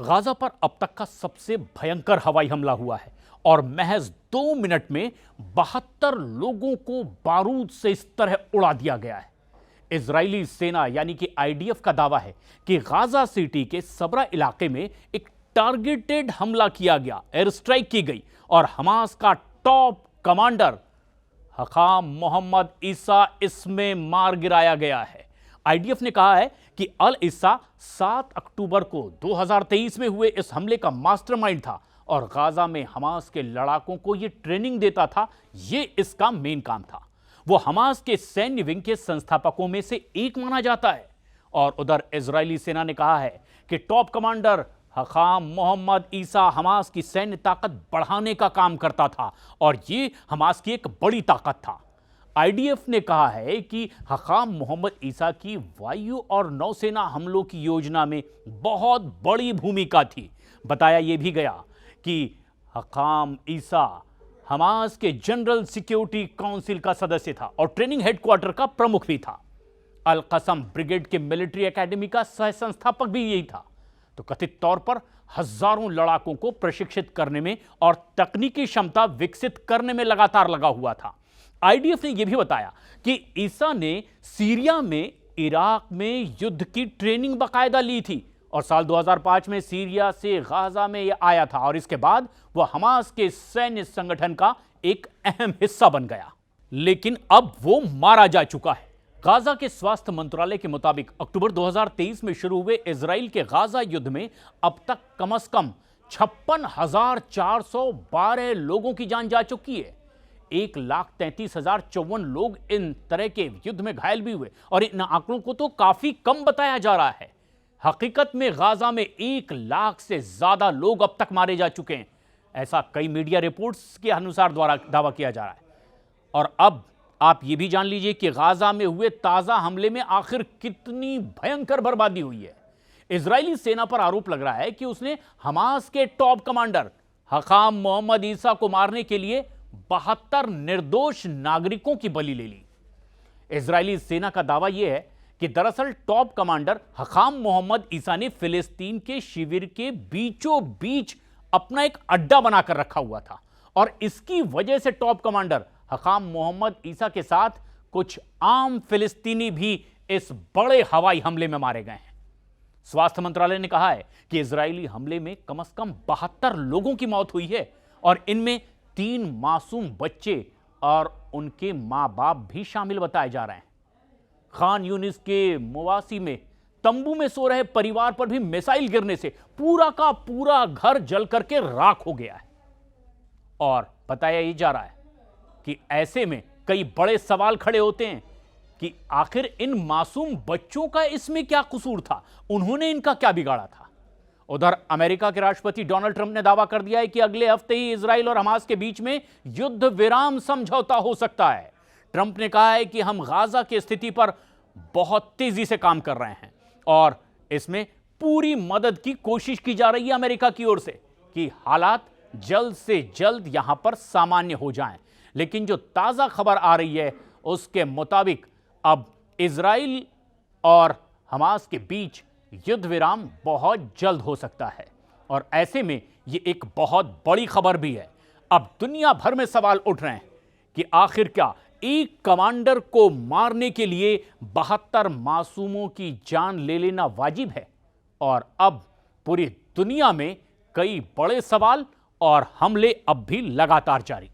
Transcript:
Gaza पर अब तक का सबसे भयंकर हवाई हमला हुआ है और महज 2 मिनट में 72 लोगों को बारूद से इस तरह उड़ा दिया गया है। इजरायली सेना यानी कि आईडीएफ का दावा है कि गाजा सिटी के सबरा इलाके में एक टारगेटेड हमला किया गया, एयर स्ट्राइक की गई और हमास का टॉप कमांडर हकाम मोहम्मद ईसा इसमें मार गिराया गया है। आईडीएफ ने कहा है कि अल इसा 7 अक्टूबर को 2023 में हुए इस हमले का मास्टरमाइंड था और गाजा में हमास के लड़ाकों को यह ट्रेनिंग देता था। यह इसका मेन काम था। वो हमास के सैन्य विंग के संस्थापकों में से एक माना जाता है। और उधर इजरायली सेना ने कहा है कि टॉप कमांडर हकाम मोहम्मद ईसा हमास की सैन्य ताकत बढ़ाने का काम करता था और ये हमास की एक बड़ी ताकत था। आईडीएफ ने कहा है कि हकाम मोहम्मद ईसा की वायु और नौसेना हमलों की योजना में बहुत बड़ी भूमिका थी। बताया यह भी गया कि हकाम ईसा हमास के जनरल सिक्योरिटी काउंसिल का सदस्य था और ट्रेनिंग हेडक्वार्टर का प्रमुख भी था। अल कसम ब्रिगेड के मिलिट्री एकेडमी का सह संस्थापक भी यही था। तो कथित तौर पर हजारों लड़ाकों को प्रशिक्षित करने में और तकनीकी क्षमता विकसित करने में लगातार लगा हुआ था। आईडीएफ ने यह भी बताया कि ईसा ने सीरिया में इराक में युद्ध की ट्रेनिंग बाकायदा ली थी और साल 2005 में सीरिया से गाजा में यह आया था और इसके बाद वह हमास के सैन्य संगठन का एक अहम हिस्सा बन गया। लेकिन अब वो मारा जा चुका है। गाजा के स्वास्थ्य मंत्रालय के मुताबिक अक्टूबर 2023 में शुरू हुए इजराइल के गाजा युद्ध में अब तक कम से कम 56,412 लोगों की जान जा चुकी है। 1,33,054 लोग इन तरह के युद्ध में घायल भी हुए और इन आंकड़ों को तो काफी कम बताया जा रहा है। हकीकत में गाजा में 1 लाख से ज्यादा लोग अब तक मारे जा चुके हैं, ऐसा कई मीडिया रिपोर्ट्स के अनुसार द्वारा दावा किया जा रहा है। और अब आप ये भी जान लीजिए कि गाजा में हुए ताजा हमले में आखिर कितनी भयंकर बर्बादी हुई है। इजरायली सेना पर आरोप लग रहा है कि उसने हमास के टॉप कमांडर हकाम मोहम्मद ईसा को मारने के लिए 72 निर्दोष नागरिकों की बलि ले ली। इजरायली सेना का दावा यह है कि दरअसल टॉप कमांडर हकाम मोहम्मद ईसा ने फिलिस्तीन के शिविर के बीचों बीच अपना एक अड्डा बनाकर रखा हुआ था और इसकी वजह से टॉप कमांडर हकाम मोहम्मद ईसा के साथ कुछ आम फिलिस्तीनी भी इस बड़े हवाई हमले में मारे गए हैं। स्वास्थ्य मंत्रालय ने कहा है कि इजरायली हमले में कम से कम 72 लोगों की मौत हुई है और इनमें 3 मासूम बच्चे और उनके मां बाप भी शामिल बताए जा रहे हैं। खान यूनिस के मुवासी में तंबू में सो रहे परिवार पर भी मिसाइल गिरने से पूरा का पूरा घर जल करके राख हो गया है। और बताया यह जा रहा है कि ऐसे में कई बड़े सवाल खड़े होते हैं कि आखिर इन मासूम बच्चों का इसमें क्या कसूर था, उन्होंने इनका क्या बिगाड़ा था। उधर अमेरिका के राष्ट्रपति डोनाल्ड ट्रंप ने दावा कर दिया है कि अगले हफ्ते ही इजराइल और हमास के बीच में युद्ध विराम समझौता हो सकता है। ट्रंप ने कहा है कि हम गाजा की स्थिति पर बहुत तेजी से काम कर रहे हैं और इसमें पूरी मदद की कोशिश की जा रही है अमेरिका की ओर से कि हालात जल्द से जल्द यहां पर सामान्य हो जाएं। लेकिन जो ताजा खबर आ रही है उसके मुताबिक अब इजराइल और हमास के बीच युद्ध विराम बहुत जल्द हो सकता है और ऐसे में यह एक बहुत बड़ी खबर भी है। अब दुनिया भर में सवाल उठ रहे हैं कि आखिर क्या एक कमांडर को मारने के लिए 72 मासूमों की जान ले लेना वाजिब है। और अब पूरी दुनिया में कई बड़े सवाल और हमले अब भी लगातार जारी।